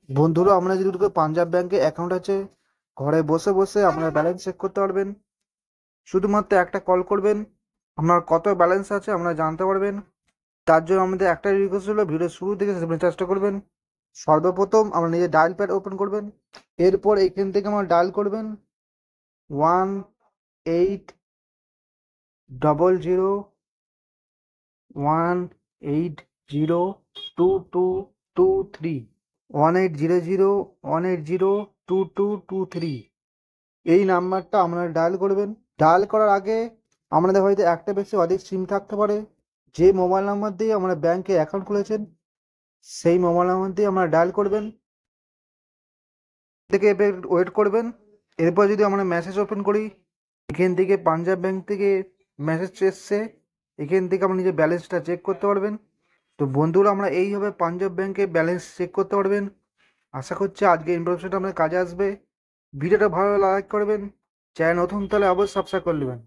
বন্ধুরা, আমরা যদি পাঞ্জাব ব্যাংকে অ্যাকাউন্ট আছে, ঘরে বসে বসে আপনারা ব্যালেন্স চেক করতে পারবেন। শুধুমাত্র একটা কল করবেন, আপনার কত ব্যালেন্স আছে আপনারা জানতে পারবেন। তার জন্য আমাদের একটা রিকোয়েস্ট হলো, ভিডিও শুরু থেকে শেষ পর্যন্ত চেষ্টা করবেন। সর্বপ্রথম আমরা নিজের ডায়াল প্যাড ওপেন করবেন। এরপর এইখান থেকে আমরা ডায়াল করবেন 1800 180 2223, 1800 180 2223। এই নাম্বারটা আপনারা ডায়াল করবেন। ডায়াল করার আগে আপনাদের হয়তো একটা বেশি অধিক সিম থাকতে পারে। যে মোবাইল নাম্বার দিয়ে আমরা ব্যাংকে অ্যাকাউন্ট খুলেছেন, সেই মোবাইল নাম্বার দিয়ে আপনারা ডায়াল করবেন। থেকে এবার ওয়েট করবেন। এরপর যদি আমরা মেসেজ ওপেন করি, এখান থেকে পাঞ্জাব ব্যাংক থেকে মেসেজ এসছে, এখান থেকে আপনি নিজের ব্যালেন্সটা চেক করতে পারবেন। তো বন্ধুরা, আমরা এইভাবে পাঞ্জাব ব্যাংকে ব্যালেন্স চেক করতে পারবেন। আশা করছি আজকে ইনফরমেশনটা আপনার কাজে আসবে। ভিডিওটা ভালো লাইক করবেন, চ্যানেল নতুন তাহলে অবশ্যই সাবস্ক্রাইব করে নেবেন।